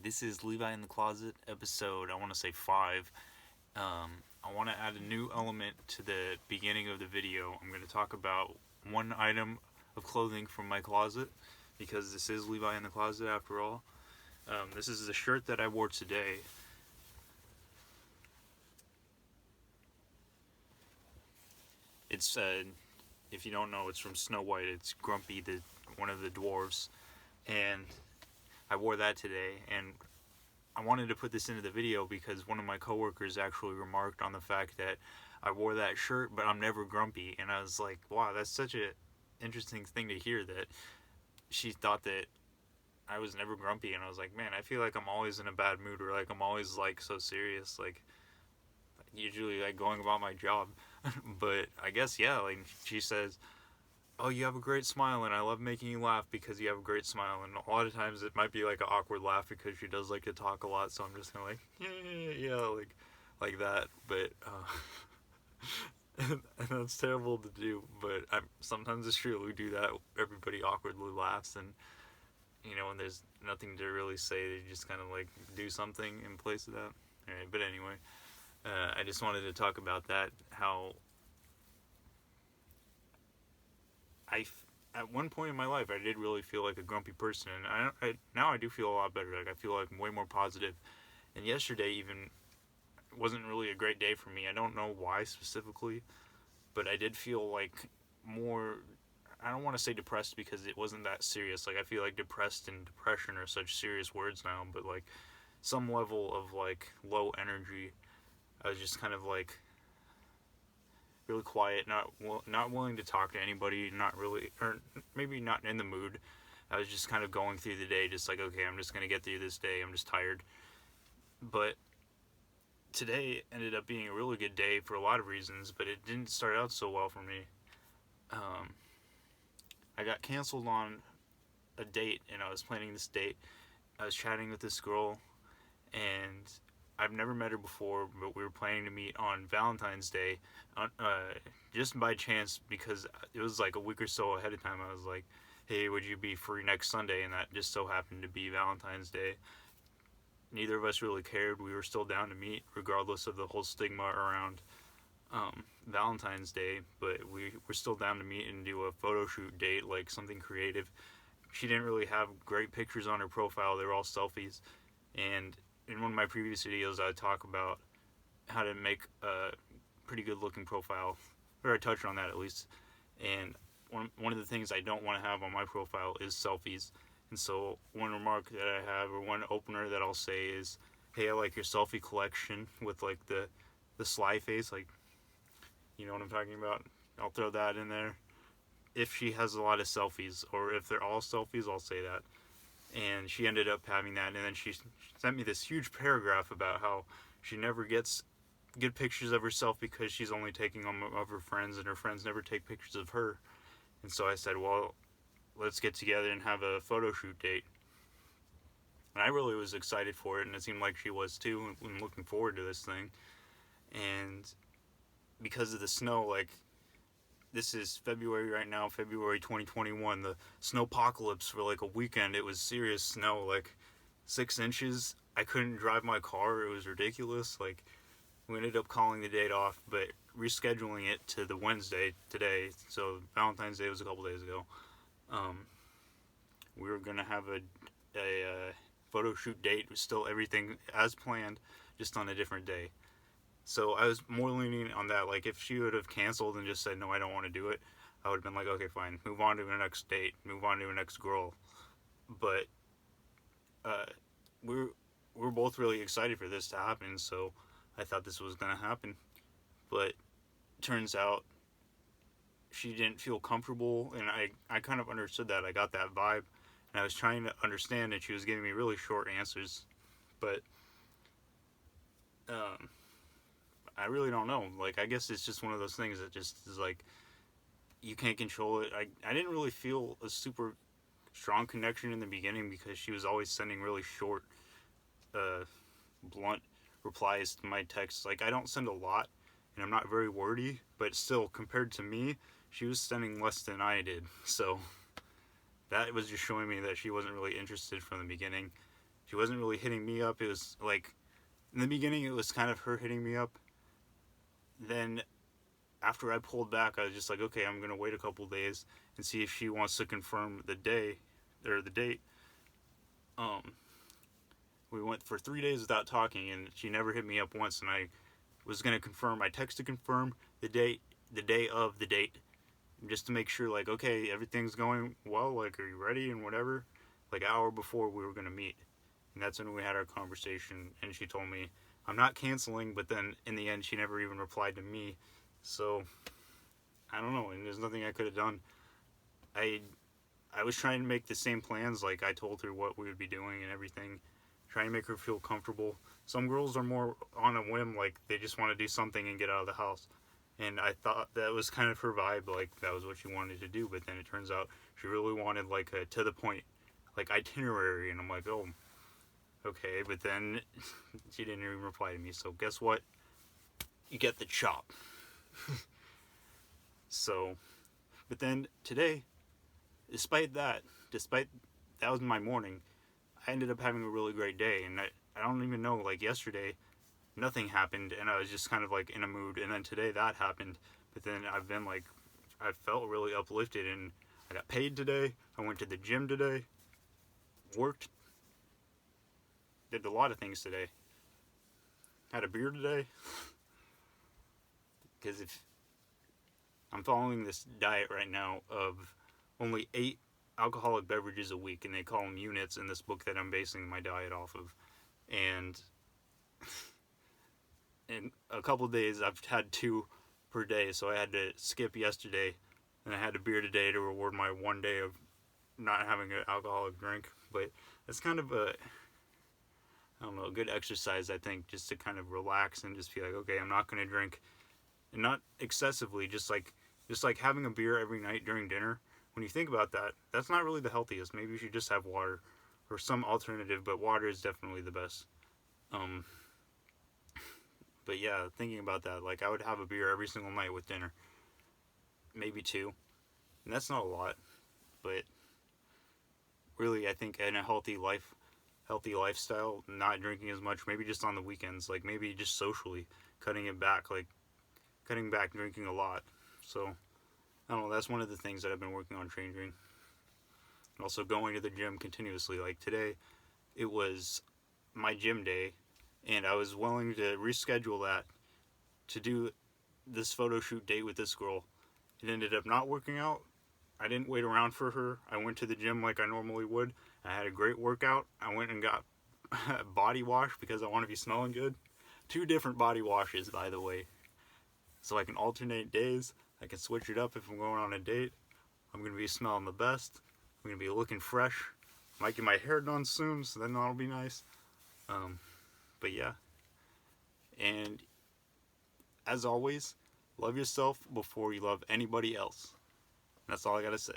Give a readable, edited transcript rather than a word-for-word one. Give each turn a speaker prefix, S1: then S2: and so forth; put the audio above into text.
S1: This is Levi in the Closet episode, I want to say 5. I want to add a new element to the beginning of the video. I'm going to talk about one item of clothing from my closet, because this is Levi in the Closet after all. This is the shirt that I wore today. It's, if you don't know, it's from Snow White. It's Grumpy, one of the dwarves. And I wore that today, and I wanted to put this into the video because one of my coworkers actually remarked on the fact that I wore that shirt, but I'm never grumpy. And I was like, wow, that's such an interesting thing to hear, that she thought that I was never grumpy. And I was like, man, I feel like I'm always in a bad mood, or like I'm always like so serious, like usually like going about my job. But I guess, yeah, like she says, oh, you have a great smile, and I love making you laugh because you have a great smile. And a lot of times it might be like an awkward laugh because she does like to talk a lot, so I'm just kind of like, yeah, like that. But and that's terrible to do, but sometimes it's true. We do that. Everybody awkwardly laughs, and when there's nothing to really say, they just kind of like do something in place of that. All right, but anyway, I just wanted to talk about that. How at one point in my life, I did really feel like a grumpy person, and now I do feel a lot better. Like I feel like I'm way more positive. And yesterday even wasn't really a great day for me. I don't know why specifically, but I did feel like more. I don't want to say depressed because it wasn't that serious. Like I feel like depressed and depression are such serious words now, but like some level of like low energy. I was just kind of like really quiet, not willing to talk to anybody, not really, or maybe not in the mood. I was just kind of going through the day, just like, okay, I'm just gonna get through this day. I'm just tired. But today ended up being a really good day for a lot of reasons, but it didn't start out so well for me. I got canceled on a date, and I was planning this date. I was chatting with this girl, and I've never met her before, but we were planning to meet on Valentine's Day, just by chance, because it was like a week or so ahead of time. I was like, hey, would you be free next Sunday? And that just so happened to be Valentine's Day. Neither of us really cared. We were still down to meet, regardless of the whole stigma around Valentine's Day, but we were still down to meet and do a photo shoot date, like something creative. She didn't really have great pictures on her profile. They were all selfies, and in one of my previous videos, I talk about how to make a pretty good looking profile, or I touched on that at least. And one of the things I don't want to have on my profile is selfies. And so one remark that I have, or one opener that I'll say is, hey, I like your selfie collection, with like the sly face, like, you know what I'm talking about? I'll throw that in there. If she has a lot of selfies, or if they're all selfies, I'll say that. And she ended up having that, and then she sent me this huge paragraph about how she never gets good pictures of herself because she's only taking them of her friends, and her friends never take pictures of her. And so I said, well, let's get together and have a photo shoot date. And I really was excited for it, and it seemed like she was too, and looking forward to this thing. And because of the snow, like, this is February right now, February 2021, the snowpocalypse for like a weekend. It was serious snow, like 6 inches. I couldn't drive my car. It was ridiculous. Like, we ended up calling the date off, but rescheduling it to the Wednesday today. So Valentine's Day was a couple days ago. We were gonna have a photo shoot date, still everything as planned, just on a different day. So I was more leaning on that. Like, if she would have canceled and just said, no, I don't want to do it, I would have been like, okay, fine, move on to the next date, move on to the next girl. But we're both really excited for this to happen, so I thought this was going to happen. But turns out she didn't feel comfortable, and I kind of understood that. I got that vibe, and I was trying to understand, and she was giving me really short answers. But I really don't know. Like, I guess it's just one of those things that just is like, you can't control it. I didn't really feel a super strong connection in the beginning because she was always sending really short, blunt replies to my texts. Like, I don't send a lot, and I'm not very wordy, but still, compared to me, she was sending less than I did. So that was just showing me that she wasn't really interested from the beginning. She wasn't really hitting me up. It was like, in the beginning, it was kind of her hitting me up. Then, after I pulled back, I was just like, okay, I'm going to wait a couple days and see if she wants to confirm the day, or the date. We went for 3 days without talking, and she never hit me up once, and I was going to confirm. I texted to confirm the day of the date, just to make sure, like, okay, everything's going well, like, are you ready, and whatever, like, an hour before we were going to meet. And that's when we had our conversation, and she told me, I'm not canceling, but then, in the end, she never even replied to me. So, I don't know, and there's nothing I could have done. I was trying to make the same plans, like, I told her what we would be doing and everything, trying to make her feel comfortable. Some girls are more on a whim, like, they just want to do something and get out of the house. And I thought that was kind of her vibe, like, that was what she wanted to do, but then it turns out she really wanted, like, a to-the-point, like, itinerary, and I'm like, oh, okay, but then she didn't even reply to me, so guess what? You get the chop. So, but then today, despite that was my morning, I ended up having a really great day, and I don't even know, like, yesterday, nothing happened, and I was just kind of, like, in a mood, and then today that happened, but then I've been, like, I felt really uplifted, and I got paid today, I went to the gym today, worked, did a lot of things today, had a beer today, because if I'm following this diet right now of only 8 alcoholic beverages a week, and they call them units in this book that I'm basing my diet off of, and in a couple of days I've had 2 per day, so I had to skip yesterday, and I had a beer today to reward my 1 day of not having an alcoholic drink. But it's kind of a, I don't know, a good exercise, I think, just to kind of relax and just be like, okay, I'm not going to drink, and not excessively, just like having a beer every night during dinner. When you think about that, that's not really the healthiest. Maybe you should just have water or some alternative, but water is definitely the best. But yeah, thinking about that, like, I would have a beer every single night with dinner. Maybe 2. And that's not a lot, but really, I think in a healthy lifestyle, not drinking as much, maybe just on the weekends, like, maybe just socially, cutting back drinking a lot. So, I don't know, that's one of the things that I've been working on changing. Also going to the gym continuously. Like, today, it was my gym day, and I was willing to reschedule that to do this photo shoot date with this girl. It ended up not working out. I didn't wait around for her. I went to the gym like I normally would. I had a great workout. I went and got a body wash because I want to be smelling good. 2 different body washes, by the way. So I can alternate days. I can switch it up if I'm going on a date. I'm going to be smelling the best. I'm going to be looking fresh. Might get my hair done soon, so then that'll be nice. But yeah. And as always, love yourself before you love anybody else. That's all I gotta say.